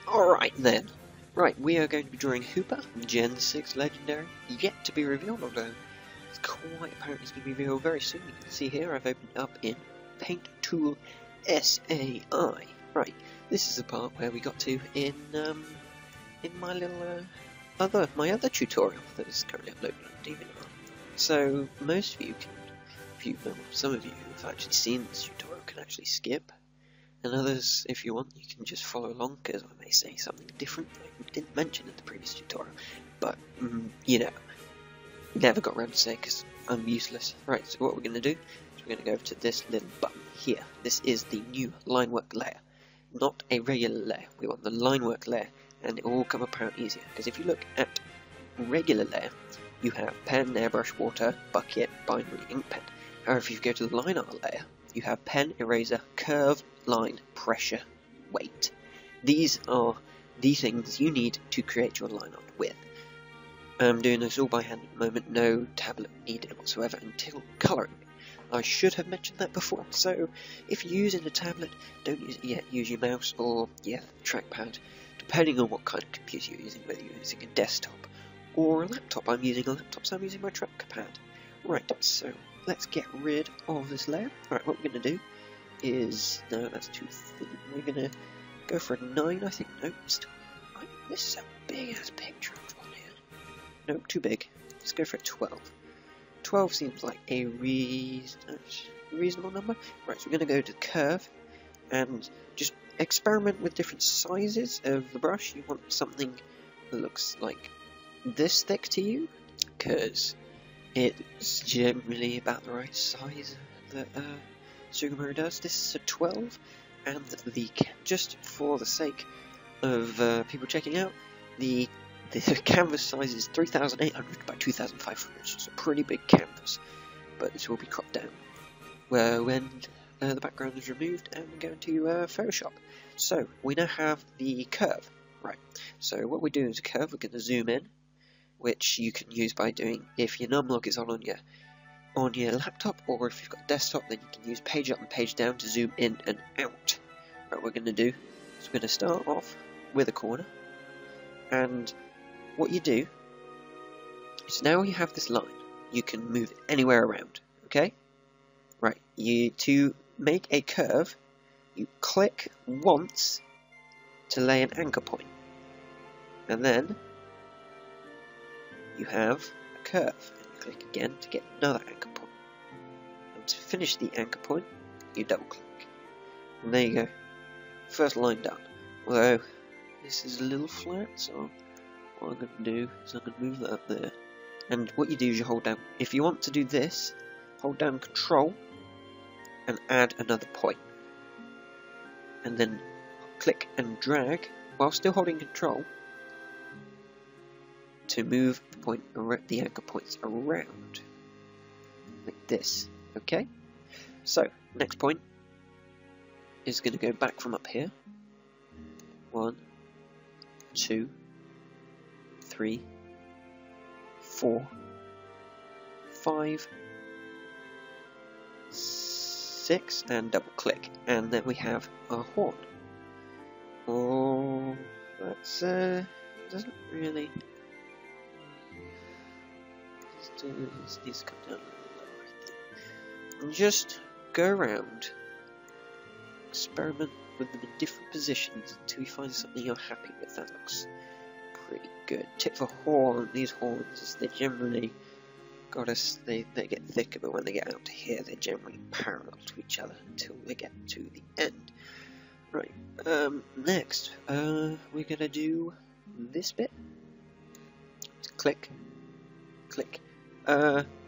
Alright then. Right, we are going to be drawing Hooper, Gen 6 Legendary, yet to be revealed, although it's quite apparent it's going to be revealed very soon. You can see here I've opened up in Paint Tool SAI. Right, this is the part where we got to in my little my other tutorial that is currently uploaded on DVD. So most of you can, some of you who've actually seen this tutorial can actually skip. And others, if you want, you can just follow along, because I may say something different that I didn't mention in the previous tutorial. But, you know, never got around to say because I'm useless. Right, so what we're going to do is we're going to go to this little button here. This is the new line work layer, not a regular layer. We want the line work layer, and it will all come apparent easier. Because if you look at regular layer, you have pen, airbrush, water, bucket, binary, ink pen. However, if you go to the line art layer, you have pen, eraser, curve, line, pressure, weight. These are the things you need to create your line art with. I'm doing this all by hand at the moment, no tablet needed whatsoever until colouring. I should have mentioned that before, so if you're using a tablet, don't use it yet, use your mouse or trackpad, depending on what kind of computer you're using, whether you're using a desktop or a laptop. I'm using a laptop, so I'm using my trackpad. Right, so let's get rid of this layer. Right, what we're going to do is, no, that's too thin. We're going to go for a 9, I think. Nope, still 9. This is a big ass picture I've drawn here. Nope, too big. Let's go for a 12. 12 seems like a reasonable number. Right, so we're going to go to the curve and just experiment with different sizes of the brush. You want something that looks like this thick to you, because it's generally about the right size that Sugimori does. This is a 12, and just for the sake of people checking out, the canvas size is 3,800 by 2,500, so it's a pretty big canvas, but this will be cropped down when the background is removed and we go into Photoshop. So we now have the curve. Right, so what we do is a curve. We're going to zoom in, which you can use by doing, if your numlock is on your laptop, or if you've got a desktop, then you can use page up and page down to zoom in and out. Right, what we're going to do is we're going to start off with a corner, and what you do is now you have this line, you can move it anywhere around, okay? Right, to make a curve, you click once to lay an anchor point, and then you have a curve, and you click again to get another anchor point. And to finish the anchor point, you double click. And there you go. First line done. Although, this is a little flat, so what I'm going to do is I'm going to move that up there. And what you do is you hold down, if you want to do this, hold down Control and add another point. And then click and drag, while still holding Control, to move the anchor points around, like this, okay? So, next point is going to go back from up here. 1, 2, 3, 4, 5, 6, and double click, and then we have our horn. Oh, that's doesn't really. This needs to come down a little lower, I think. And just go around, experiment with them in different positions until you find something you're happy with. That looks pretty good. Tip for horn, these horns, is they generally they get thicker, but when they get out to here, they're generally parallel to each other until they get to the end. Right, next, we're gonna do this bit. Click, click.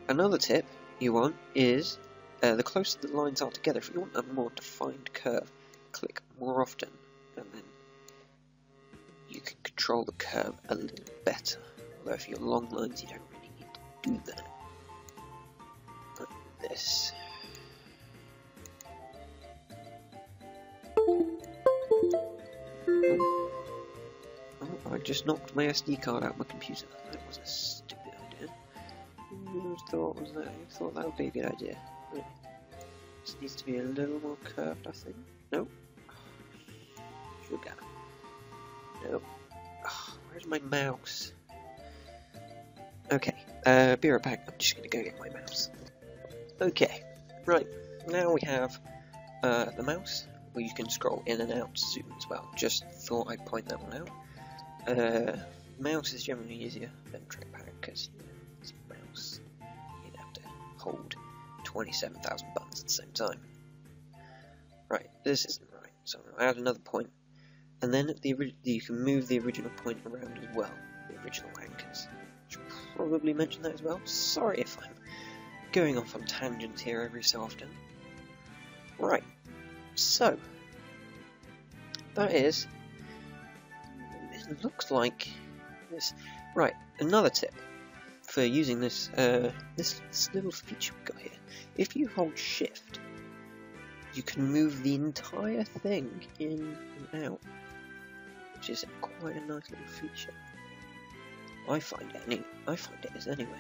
Another tip you want is, the closer the lines are together, if you want a more defined curve, click more often, and then you can control the curve a little better. Although if you're long lines, you don't really need to do that. Like this. Oh, I just knocked my SD card out of my computer. That was a stupid idea. Who thought that would be a good idea? Right. This needs to be a little more curved, I think. Nope. Sugar. Where's my mouse? Okay, be right back. I'm just gonna go get my mouse. Okay, right, now we have the mouse, where you can scroll in and out zoom as well. Just thought I'd point that one out. Mouse is generally easier than trackpad because it's a mouse. You'd have to hold 27,000 buttons at the same time. Right, this isn't right, so I'll add another point. And then you can move the original point around as well, the original anchors. Should probably mention that as well. Sorry if I'm going off on tangents here every so often. Right, so that is, it looks like this. Right, another tip for using this this little feature we've got here. If you hold shift, you can move the entire thing in and out, which is quite a nice little feature. I find it is anyway.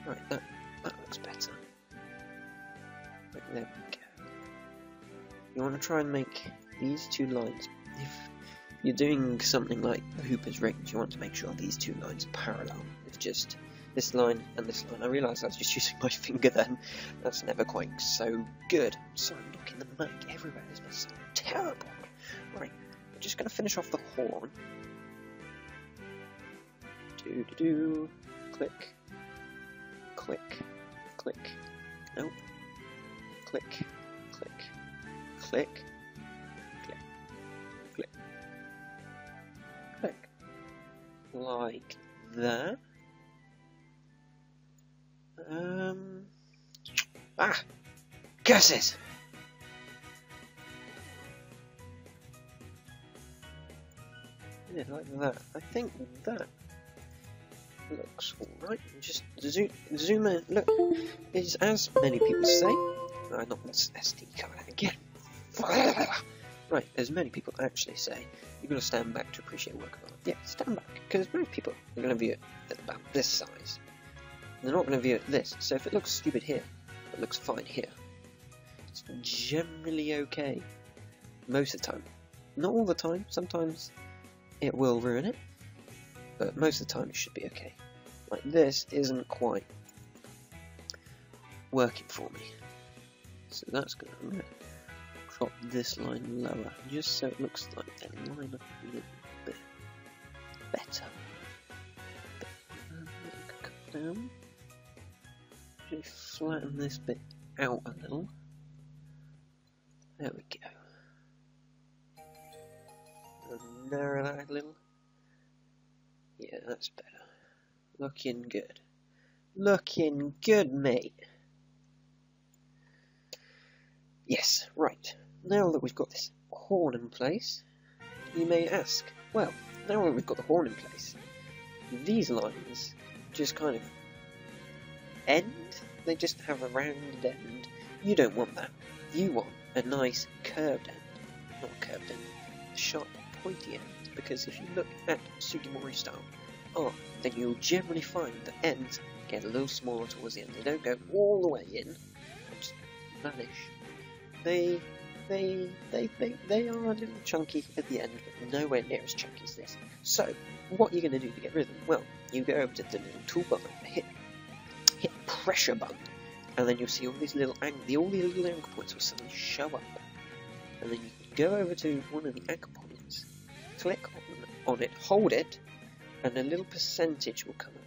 Right, that looks better. Right, there we go. You want to try and make these two lines. If you're doing something like the Hooper's rings, you want to make sure these two lines are parallel. It's just this line and this line. I realised I was just using my finger then. That's never quite so good. Sorry, I'm knocking the mic everywhere. This must sound terrible. Right, we're just going to finish off the horn. Do click, click, click. Nope. Click, click, click, click, click, click. Like that. Curses! Yeah, like that. I think that looks alright. Just zoom in. Look, is as many people say. Not this SD card again. Right, as many people actually say, you've got to stand back to appreciate work of art. Yeah, stand back, because most people are going to view it at about this size. They're not going to view it this. So if it looks stupid here, it looks fine here. It's generally okay. Most of the time. Not all the time. Sometimes it will ruin it. But most of the time it should be okay. Like this isn't quite working for me. So that's good. I'm going to drop this line lower, just so it looks like they line up a little bit better. Come down. Just flatten this bit out a little. There we go. And narrow that a little. Yeah, that's better. Looking good. Looking good, mate. Yes, right. Now that we've got this horn in place, you may ask, well, now that we've got the horn in place, these lines just kind of end. They just have a rounded end. You don't want that. You want a nice curved end. Not curved end, sharp, pointy end. Because if you look at Sugimori Style art, then you'll generally find that ends get a little smaller towards the end. They don't go all the way in and just vanish. They are a little chunky at the end, but nowhere near as chunky as this. So, what you're going to do to get rid of them? Well, you go over to the little toolbar, hit pressure button, and then you'll see all these little anchor points will suddenly show up. And then you can go over to one of the anchor points, click on it, hold it, and a little percentage will come up.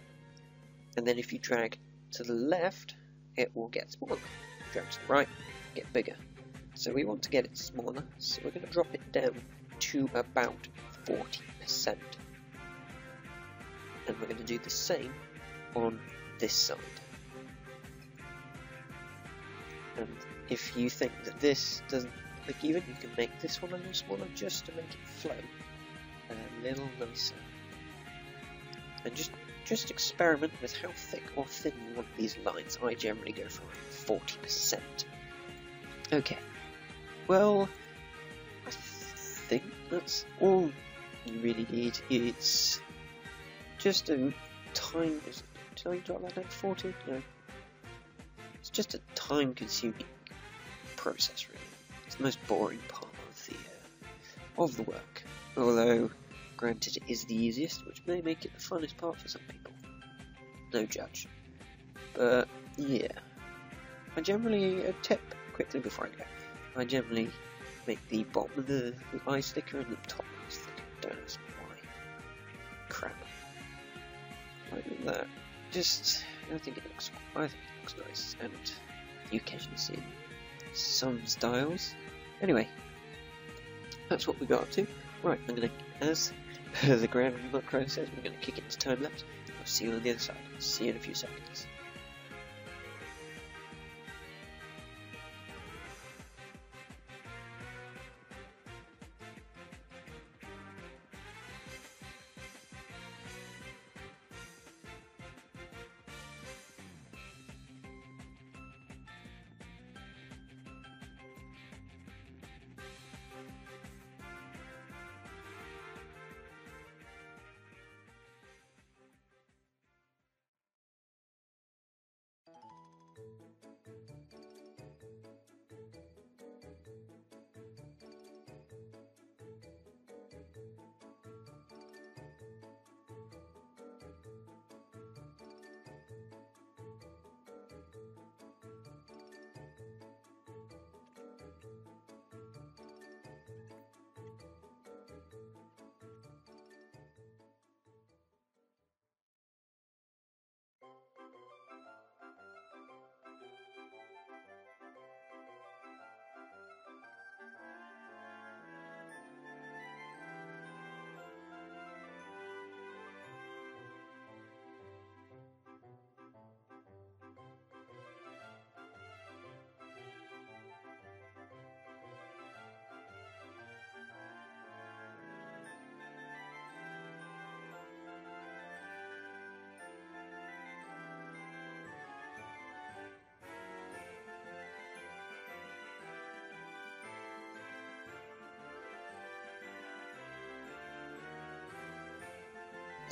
And then if you drag to the left, it will get smaller. Drag to the right, get bigger. So we want to get it smaller, so we're going to drop it down to about 40%. And we're going to do the same on this side. And if you think that this doesn't look even, you can make this one a little smaller just to make it flow a little nicer. And just experiment with how thick or thin you want these lines. I generally go for 40%. Okay. Well, I think that's all you really need. It's just a time. Did I drop that at 40? No. It's just a time-consuming process, really. It's the most boring part of the work. Although Granted, it is the easiest, which may make it the funnest part for some people. No judge. But, yeah. I generally, a tip, quickly before I go, I generally make the bottom of the eyes thicker and the top eyes thicker. Don't ask me why. Crap. Like that. Just, I think it looks nice, and you occasionally see some styles. Anyway, that's what we got up to. Right, I'm gonna, as the ground macro says, we're gonna kick it to time lapse. I'll see you on the other side. See you in a few seconds.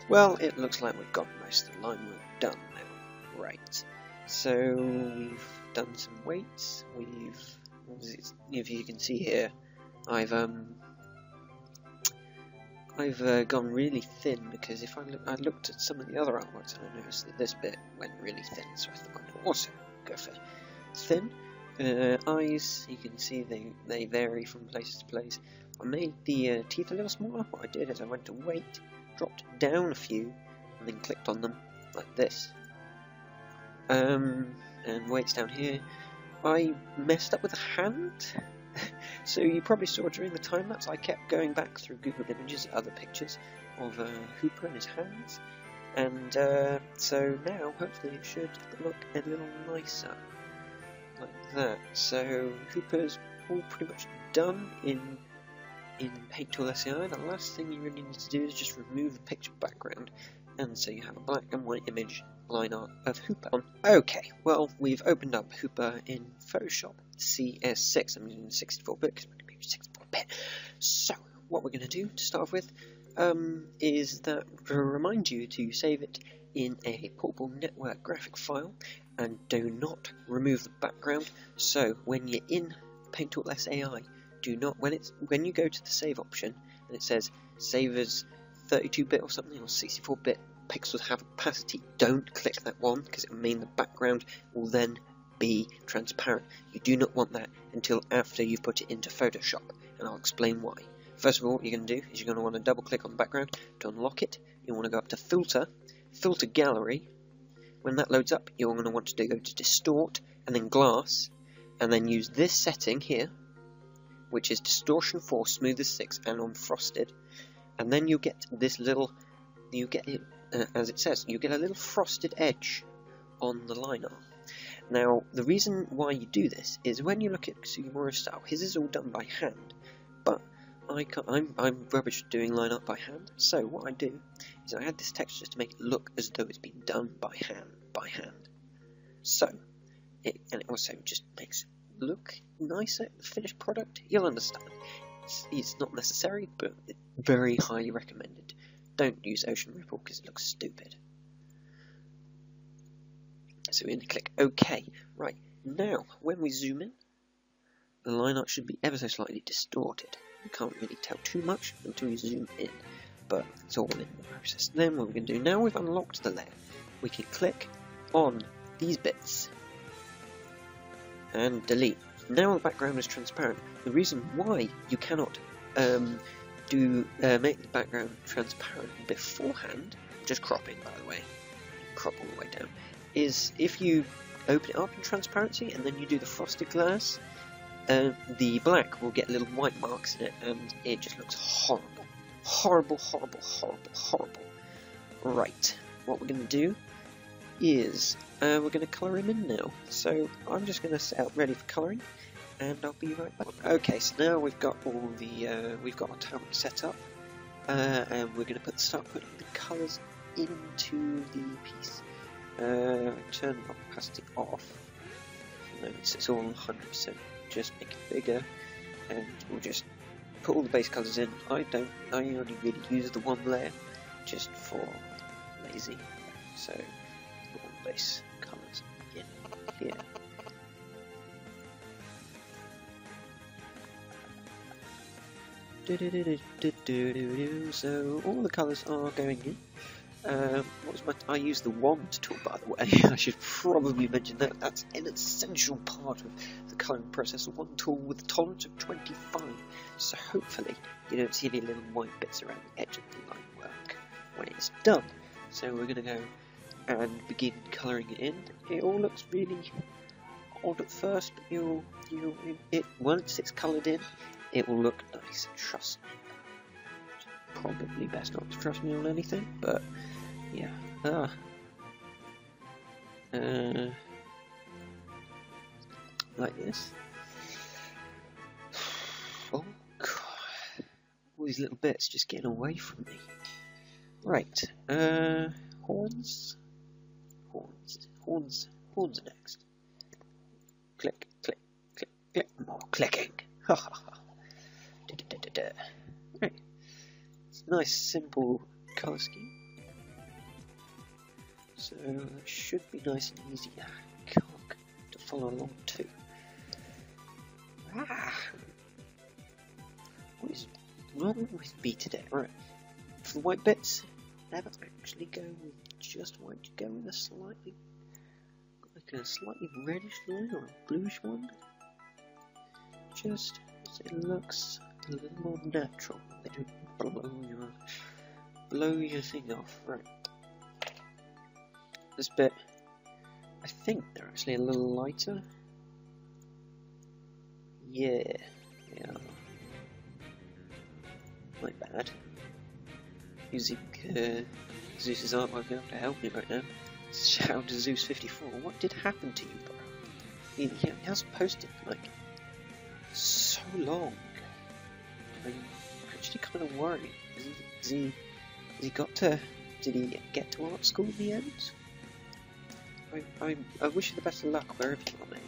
Well, it looks like we've got most of the line work done now. Right. So we've done some weights. If you can see here, I've gone really thin because if I looked at some of the other artworks and I noticed that this bit went really thin, so I thought I'd also go for thin. Eyes, you can see they vary from place to place. I made the teeth a little smaller. What I did is I went to weight, dropped down a few, and then clicked on them like this. And weights down here. I messed up with the hand. So you probably saw during the time lapse I kept going back through Google Images at other pictures of Hooper and his hands, and so now hopefully it should look a little nicer like that. So Hooper's all pretty much done in Paint Tool SAI. The last thing you really need to do is just remove the picture background, and so you have a black and white image line art of Hooper. Okay, well, we've opened up Hooper in Photoshop CS6. I'm using 64-bit because we're going to be 64-bit. So, what we're going to do to start off with is that to remind you to save it in a portable network graphic file, and do not remove the background. So, when you're in Paint Tool SAI, do not, when you go to the save option and it says save as 32-bit or something, or 64-bit pixels have opacity, don't click that one because it will mean the background will then be transparent. You do not want that until after you've put it into Photoshop, and I'll explain why. First of all, what you're going to do is you're going to want to double click on the background to unlock it. You want to go up to Filter, Filter Gallery. When that loads up, you're going to want to go to Distort and then Glass, and then use this setting here, which is Distortion 4, Smooth as 6, and on Frosted, and then you'll get this little, as it says, you get a little frosted edge on the line art. Now, the reason why you do this is when you look at Sugimori Style, his is all done by hand, but I'm rubbish at doing line art by hand, so what I do is I add this texture to make it look as though it's been done by hand. So, it also just makes it look nicer, the finished product. You'll understand. It's not necessary, but it's very highly recommended. Don't use Ocean Ripple because it looks stupid. So we're going to click OK. Right, now when we zoom in, the line art should be ever so slightly distorted. You can't really tell too much until you zoom in. but it's all in the process. Then what we're going to do, now we've unlocked the layer, we can click on these bits and delete. Now the background is transparent. The reason why you cannot make the background transparent beforehand, just cropping by the way, crop all the way down, is if you open it up in transparency and then you do the frosted glass, the black will get little white marks in it and it just looks horrible. Horrible, horrible, horrible, horrible. Right, what we're going to do is we're going to colour him in now. So I'm just going to set out ready for colouring, and I'll be right back. Okay, so now we've got all the we've got our tablet set up, and we're going to start putting the colours into the piece. Turn the opacity off. Notice it's all 100%. Just make it bigger, and we'll just put all the base colours in. I only really use the one layer, just for lazy. So put all the base colours in here. So all the colours are going in. I use the wand tool, by the way. I should probably mention that. That's an essential part of the colouring process. A wand tool with a tolerance of 25. So hopefully you don't see any little white bits around the edge of the line work when it's done. So we're going to go and begin colouring it in. It all looks really odd at first, but once it's coloured in, it will look nice. Trust me. Probably best not to trust me on anything, but yeah. Like this. Oh god, all these little bits just getting away from me. Right, horns are next. Click, click, click, click. More clicking. Ha ha ha. Right. Nice simple colour scheme, so it should be nice and easy to follow along too. What is wrong with me today? Right, for the white bits, never actually go with just white, go with a slightly reddish line or a bluish one, just so it looks a little more natural. They don't blow your thing off. Right. This bit, I think they're actually a little lighter. Yeah, they are. My bad. Using Zeus's art won't be able to help me right now. Shout out to Zeus54. What did happen to you, bro? He hasn't posted like so long. I'm actually kind of worried. Did he get to art school in the end? I wish you the best of luck wherever you are, mate.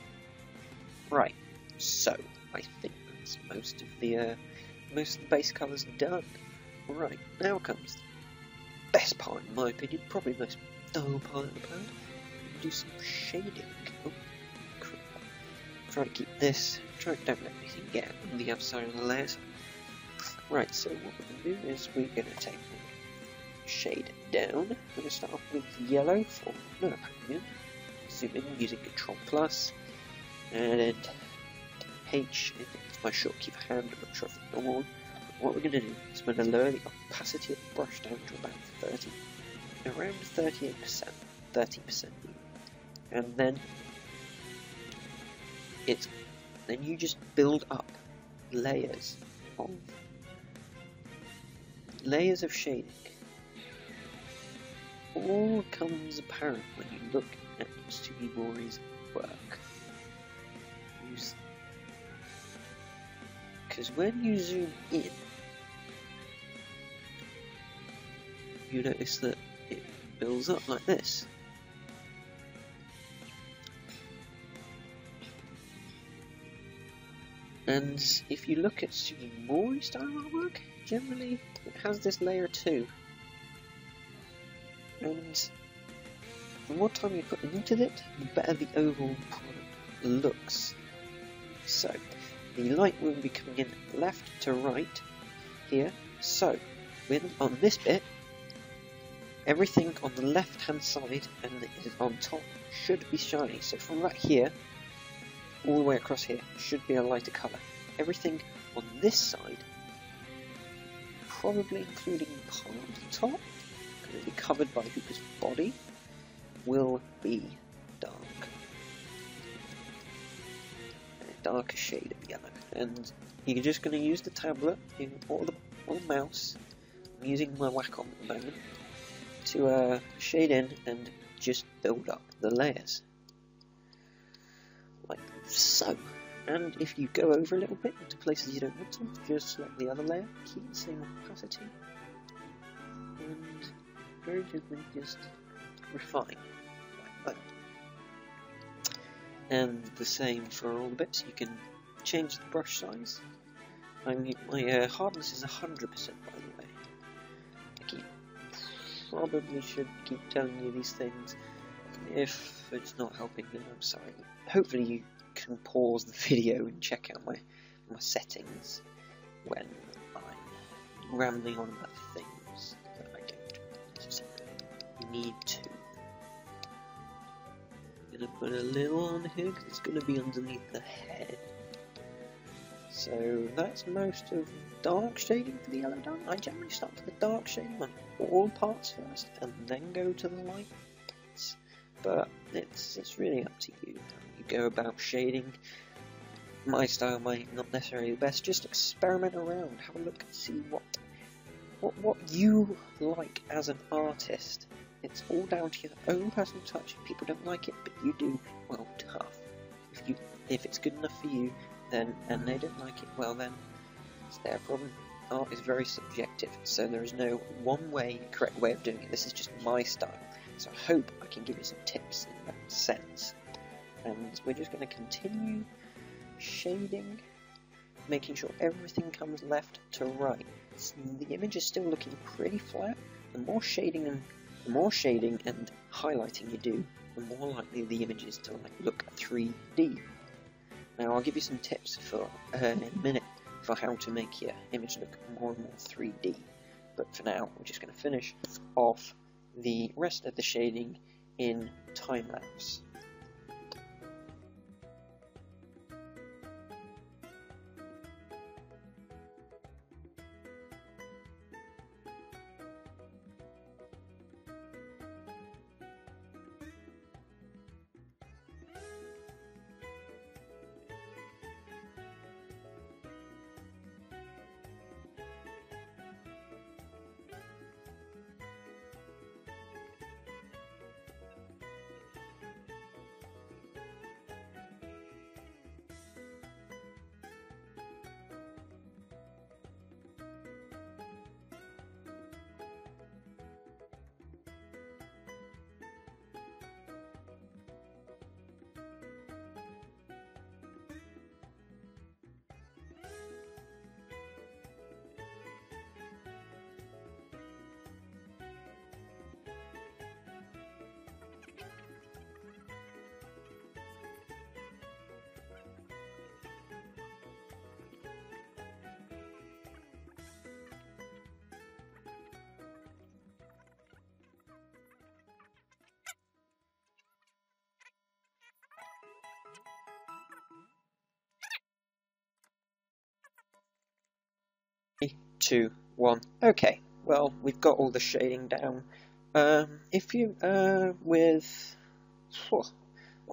Right, so I think that's most of the base colours done. Right, now comes the best part in my opinion, probably the most dull part of the plan. Do some shading. Oh, crap. Try to keep this. Don't let anything get on the outside of the layers. Right, so what we're going to do is we're going to take the shade down. We're going to start off with yellow for no pattern. Zoom in using Control Plus, and H is my short-key for hand. I'm not sure if it's normal. What we're going to do is we're going to lower the opacity of the brush down to about 30, around 38%, 30%, and then you just build up layers of shading. All comes apparent when you look at Sugimori's work. Because when you zoom in, you notice that it builds up like this. And if you look at Sugimori Style artwork, generally it has this layer too. And the more time you put into it, the better the overall product looks. So, the light will be coming in left to right here. So, on this bit, everything on the left hand side and on top should be shiny. So from right here all the way across here should be a lighter colour. Everything on this side, probably including part of the top, because it'll be covered by Hooper's body, will be dark. A darker shade of yellow. And you're just going to use the tablet or the mouse. I'm using my Wacom at the moment to shade in and just build up the layers. Like so. And if you go over a little bit into places you don't want to, just select the other layer, keep the same opacity, and very gently just refine, like that. And the same for all the bits. You can change the brush size. My hardness is 100% by the way. I probably should keep telling you these things. If it's not helping, then I'm sorry. Hopefully you can pause the video and check out my settings when I'm rambling on about things that I don't need to. I'm going to put a little on here because it's going to be underneath the head. So that's most of dark shading for the yellow done. I generally start with the dark shading on all parts first and then go to the light parts. But it's really up to you how you go about shading. My style might not necessarily be the best. Just experiment around, have a look and see what you like as an artist. It's all down to your own personal touch. If people don't like it, but you do, well, tough. If it's good enough for you, then and they don't like it, well then it's their problem. Art is very subjective, so there is no one way correct way of doing it. This is just my style. So I hope I can give you some tips in that sense. And we're just going to continue shading, making sure everything comes left to right. The image is still looking pretty flat. The more shading and highlighting you do, the more likely the image is to look 3D. Now I'll give you some tips for in a minute for how to make your image look more and more 3D. But for now, we're just going to finish off the rest of the shading in time-lapse. Three, two, one. Okay, well, we've got all the shading down. If you, what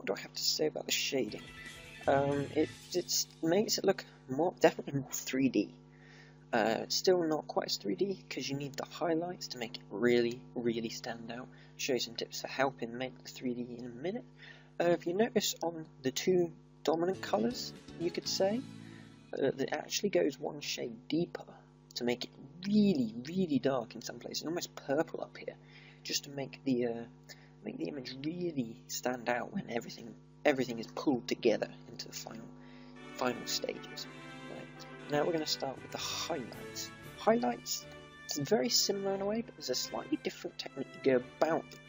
do I have to say about the shading? It makes it look definitely more 3D. It's still not quite as 3D because you need the highlights to make it really, really stand out. I'll show you some tips for helping make the 3D in a minute. If you notice on the two dominant colours, you could say, that actually goes one shade deeper to make it really, really dark in some places, almost purple up here, just to make the image really stand out when everything is pulled together into the final stages. Right. Now we're going to start with the highlights. Highlights, it's very similar in a way, but there's a slightly different technique to go about them,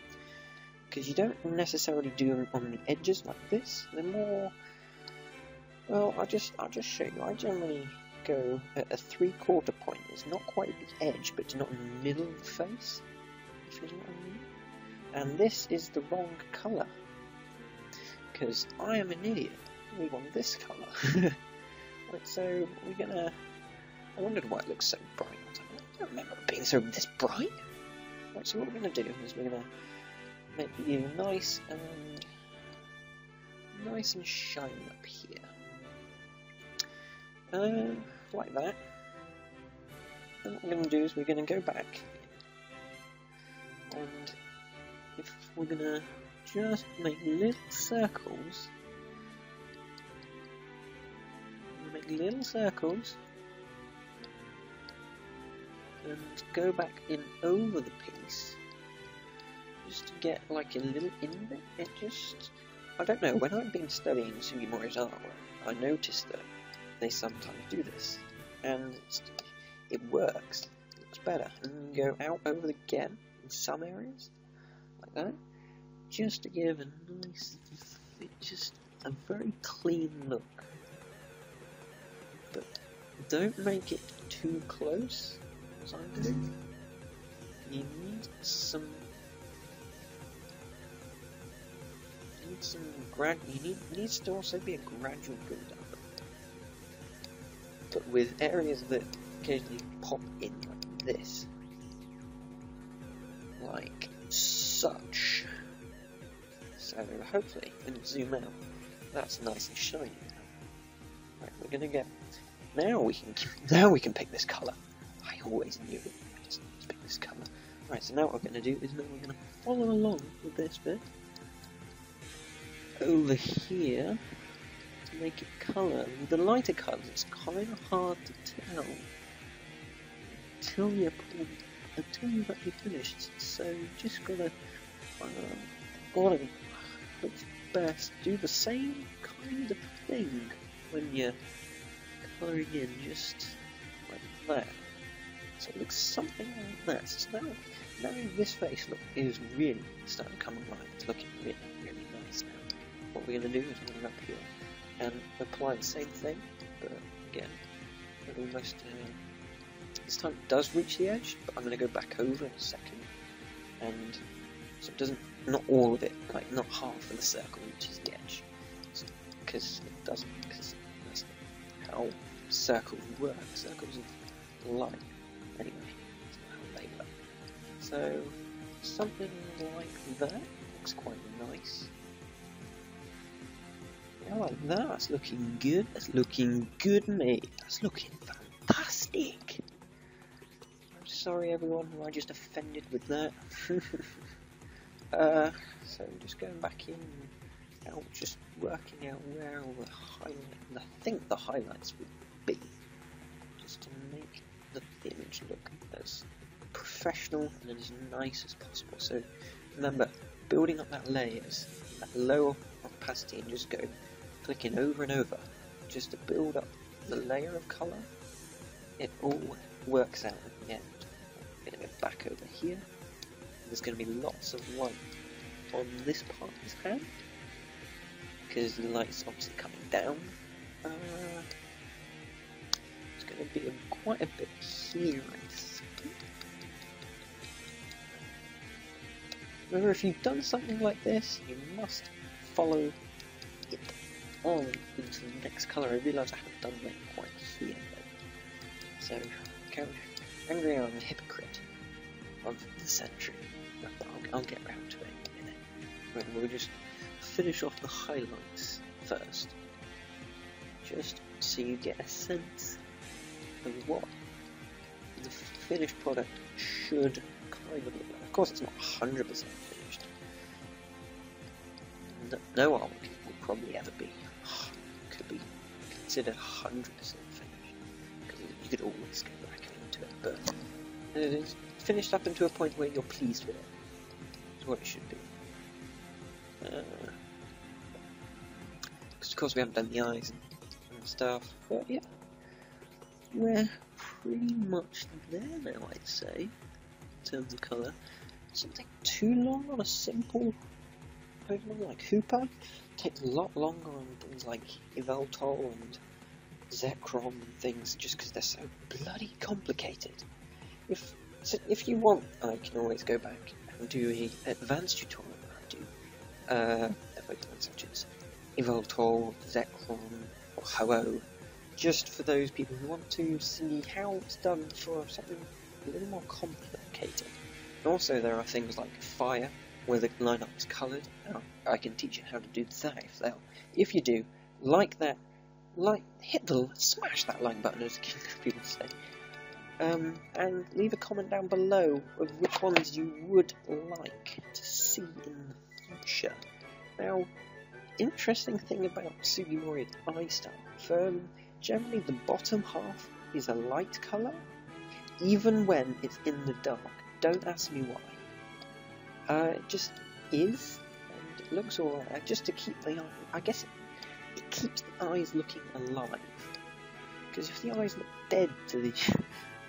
because you don't necessarily do them on the edges like this. They're more, well, I'll just show you. I generally go at a 3/4 point. It's not quite at the edge, but it's not in the middle of the face, if you know what I mean. And this is the wrong colour, because I am an idiot. We want this colour. Right, so we're gonna... I wondered why it looks so bright. I don't remember it being this bright. Right, so what we're gonna do is we're gonna make you nice and shiny up here. Like that. And what we're going to do is we're going to go back, and if we're going to just make little circles, and go back in over the piece, just to get like a little indent. It just, I don't know, when I've been studying Sugimori's artwork, I noticed that they sometimes do this, and it works. It looks better. And go out over again in some areas, like that, just to give a nice, just a very clean look. But don't make it too close, as I do. You need some. Needs to also be a gradual build-up. But with areas that occasionally pop in like this, like such. So hopefully, when you zoom out, that's nice and shiny. Right, we're gonna get. Now we can pick this colour. I always knew it. Let's pick this colour. Right, so now what we're gonna do is we're gonna follow along with this bit over here. Make it colour. With the lighter colours, it's kind of hard to tell until you've actually finished. So you just gotta hope best do the same kind of thing when you're colouring in, just like that. So it looks something like that. So now this face is really starting to come alive. It's looking really, really nice now. What we're gonna do is we're gonna go up here and apply the same thing, but again, almost this time it does reach the edge, but I'm going to go back over in a second, and so it doesn't, not all of it, like not half of the circle reaches the edge, because it doesn't, because that's how circles work. Circles of light, anyway, that's how they work. So something like that looks quite nice. I like that. That's looking good. That's looking good, mate. That's looking fantastic. I'm sorry, everyone, who I just offended with that. So just going back in, out, just working out where all the highlights. I think the highlights would be, just to make the image look as professional and as nice as possible. So remember, building up that layers, that lower opacity, and just go clicking over and over just to build up the layer of colour. It all works out at the end. I'm going to go back over here. There's going to be lots of light on this part of his hand, because the light's obviously coming down. It's going to be quite a bit here, I think. Remember, if you've done something like this, you must follow it on into the next colour. I realise I haven't done that quite here though. So, angry on the hypocrite of the century. I'll get round to it in a minute. Right, we'll just finish off the highlights first, just so you get a sense of what the finished product should kind of look like. Of course, it's not 100% finished. No artwork will probably ever be, could be considered 100% finished, because you could always go back into it, but it is finished up into a point where you're pleased with it. Is what it should be. Because of course we haven't done the eyes and stuff, but yeah, we're pretty much there now, I'd say, in terms of colour. Something too long on a simple Pokemon like Hooper takes a lot longer on things like Yveltal and Zekrom and things just because they're so bloody complicated. If you want, I can always go back and do an advanced tutorial that I do. Such as Evoltol, Zekrom, or Ho-Oh, just for those people who want to see how it's done for something a little more complicated. And also there are things like Fire, where the lineup is coloured. I can teach you how to do that if you do, smash that like button, as people say. And leave a comment down below of which ones you would like to see in the future. Now, interesting thing about Sugimori Style, generally the bottom half is a light colour, even when it's in the dark. Don't ask me why. It just is, and it looks alright, just to keep the eye, I guess it keeps the eyes looking alive. Because if the eyes look dead if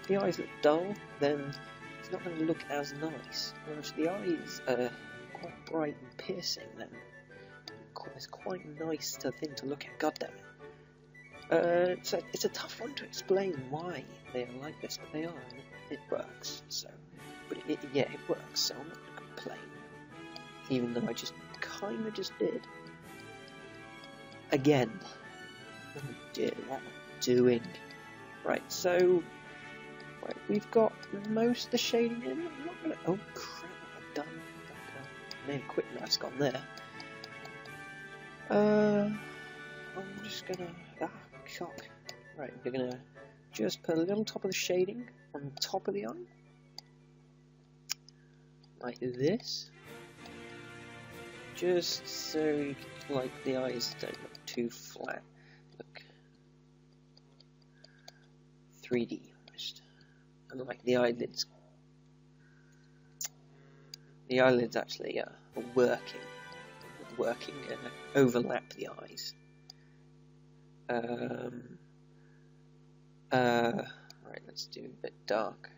the eyes look dull, then it's not going to look as nice. Whereas if the eyes are quite bright and piercing, then it's quite a nice thing to look at. God damn it. So it's a tough one to explain why they are like this, but they are. And it works. But it works. So I'm not going to complain, even though I just kind of did. Again. Oh dear, what am I doing? Right, so we've got most of the shading in. I'm not gonna. Oh crap! I've done. I made a quick mask on there. I'm just gonna. Shock. Right, we're gonna just put a little top of the shading on top of the eye, like this. Just so the eyes don't look too flat. Look 3D almost. And like the eyelids. The eyelids actually are working overlap the eyes. Right, let's do a bit dark.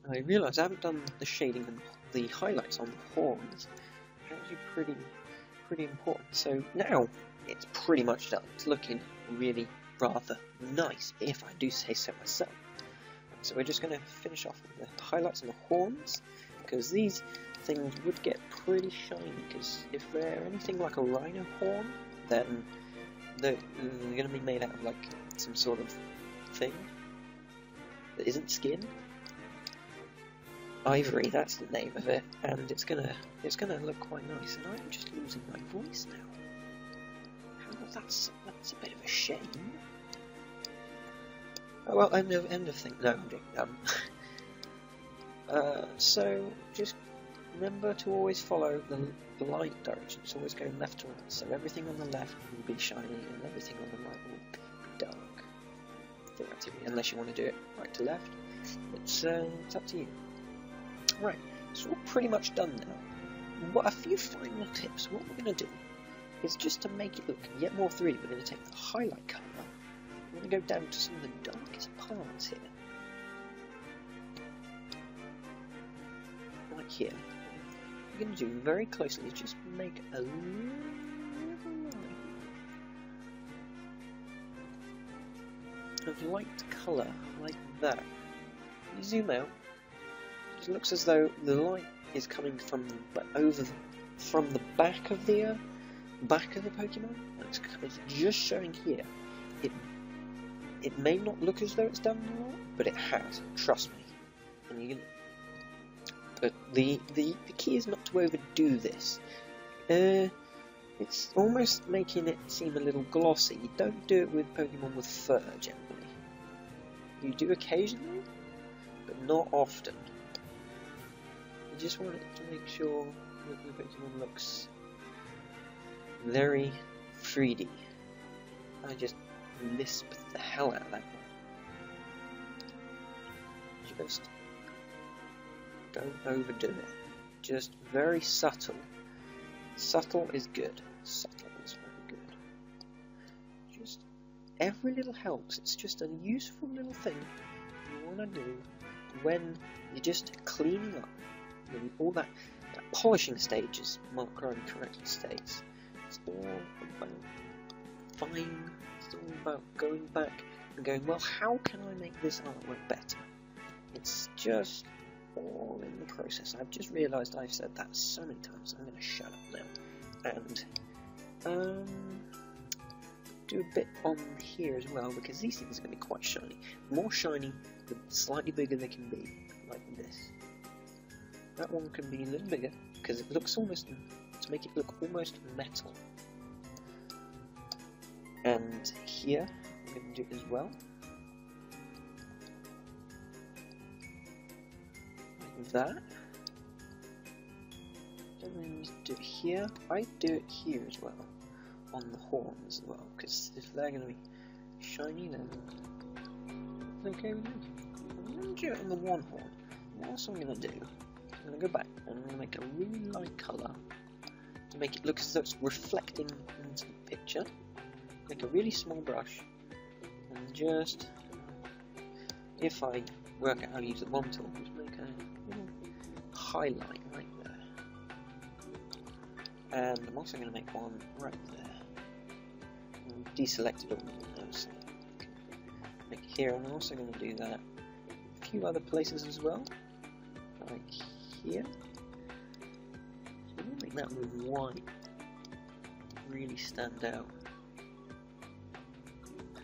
I realise I haven't done the shading and the highlights on the horns. It's actually pretty important. So now it's pretty much done. It's looking really rather nice, if I do say so myself. So we're just going to finish off with the highlights on the horns, because these things would get pretty shiny, because if they're anything like a rhino horn, then they're going to be made out of like some sort of thing that isn't skin. Ivory, that's the name of it, and it's gonna look quite nice. And I'm just losing my voice now. That's a bit of a shame. Oh well, end of thing. No, I'm joking. So just remember to always follow the light direction. It's always going left to right. So everything on the left will be shiny, and everything on the right will be dark. Theoretically, unless you want to do it right to left. It's up to you. Right, so we're pretty much done now. A few final tips. What we're going to do is, just to make it look yet more 3D, we're going to take the highlight colour. We're going to go down to some of the darkest parts here. Like here. What we're going to do very closely is just make a little line of light colour, like that. You zoom out. It looks as though the light is coming from the back of the Pokemon. It's just showing here. It may not look as though it's done a lot, but it has. Trust me. And but the key is not to overdo this. It's almost making it seem a little glossy. You don't do it with Pokemon with fur generally. You do occasionally, but not often. You just want it to make sure that the Pokemon looks very 3D. I just lisped the hell out of that one. Just don't overdo it. Just very subtle. Subtle is good. Subtle is very good. Just every little helps. It's just a useful little thing you want to do when you're just cleaning up. All that polishing stage, as Mark Ryan correctly states, it's all about fine. It's all about going back and going, well, how can I make this artwork better? It's just all in the process. I've just realised I've said that so many times. I'm going to shut up now and do a bit on here as well, because these things are going to be quite shiny. The more shiny, the slightly bigger they can be, like this. That one can be a little bigger because it looks almost, to make it look almost metal. And here I'm going to do it as well. Like that. Don't really need to do it here. I do it here as well, on the horns as well, because if they're going to be shiny, then it's okay with me. I'm going to do it on the one horn. What else I'm going to do? I'm going to go back and I'm going to make a really light colour to make it look as though it's reflecting into the picture. Make a really small brush and just, if I work out how to use the wand tool, just make a little highlight right there. And I'm also going to make one right there. And deselected all of those. Make here, and I'm also going to do that a few other places as well, like here. So I'm going to make that with white really stand out.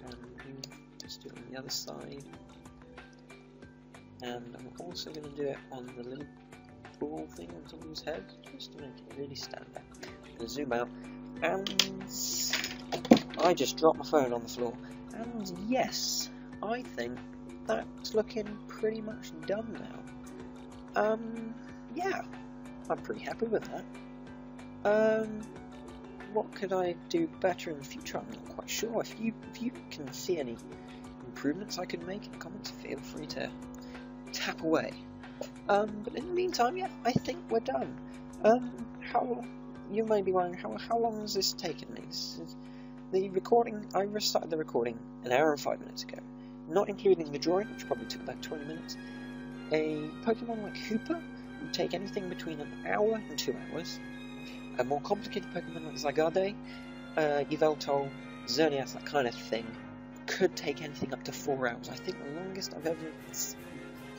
And just do it on the other side. And I'm also going to do it on the little ball thing on top of his head, just to make it really stand out. I'm going to zoom out, and I just dropped my phone on the floor. And yes, I think that's looking pretty much done now. Yeah, I'm pretty happy with that. What could I do better in the future? I'm not quite sure. If you can see any improvements I could make in the comments, feel free to tap away. But in the meantime, yeah, I think we're done. You may be wondering, how long has this taken me? The recording, I restarted the recording an hour and 5 minutes ago, not including the drawing, which probably took about 20 minutes. A Pokemon like Hooper would take anything between an hour and 2 hours. A more complicated Pokemon like Zygarde, Yveltal, Xerneas, that kind of thing, could take anything up to 4 hours. I think the longest I've ever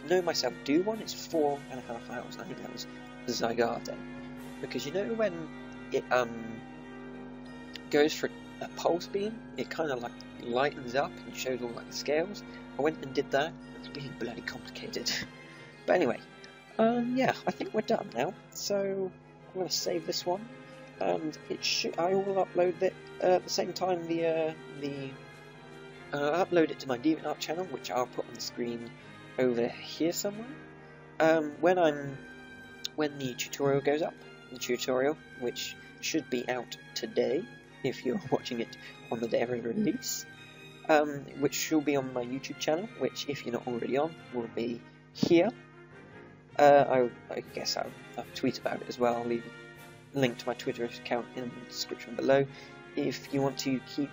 known myself do one is 4.5 hours, and I think that was Zygarde. Because you know when it goes for a pulse beam, it kind of like lightens up and shows all like the scales. I went and did that. It's really bloody complicated. But anyway, yeah, I think we're done now. So I'm going to save this one, and I will upload it at the same time. Upload it to my DeviantArt channel, which I'll put on the screen over here somewhere. When the tutorial goes up, which should be out today if you're watching it on the day of release, which will be on my YouTube channel, which if you're not already on will be here. I guess I'll tweet about it as well. I'll leave a link to my Twitter account in the description below if you want to keep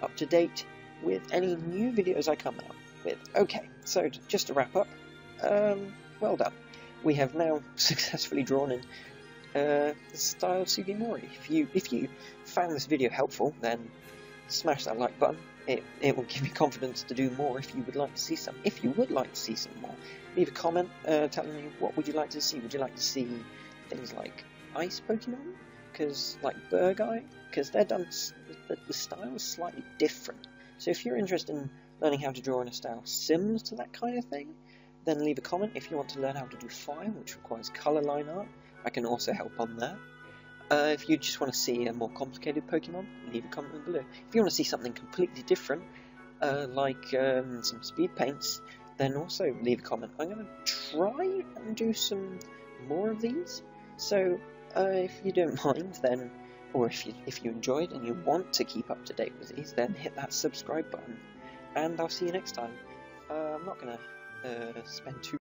up to date with any new videos I come out with. Okay, so just to wrap up, well done. We have now successfully drawn in the style of Sugimori. If you found this video helpful, then smash that like button. It will give me confidence to do more. If you would like to see some more, leave a comment telling me what would you like to see. Would you like to see things like ice Pokemon? Because like Burgai, because they're done. The style is slightly different. So if you're interested in learning how to draw in a style similar to that kind of thing, then leave a comment. If you want to learn how to do fire, which requires colour line art, I can also help on that. If you just want to see a more complicated Pokemon, leave a comment below. If you want to see something completely different, like some speed paints, then also leave a comment. I'm going to try and do some more of these. So if you don't mind, then, or if you enjoyed and you want to keep up to date with these, then hit that subscribe button. And I'll see you next time. I'm not going to spend too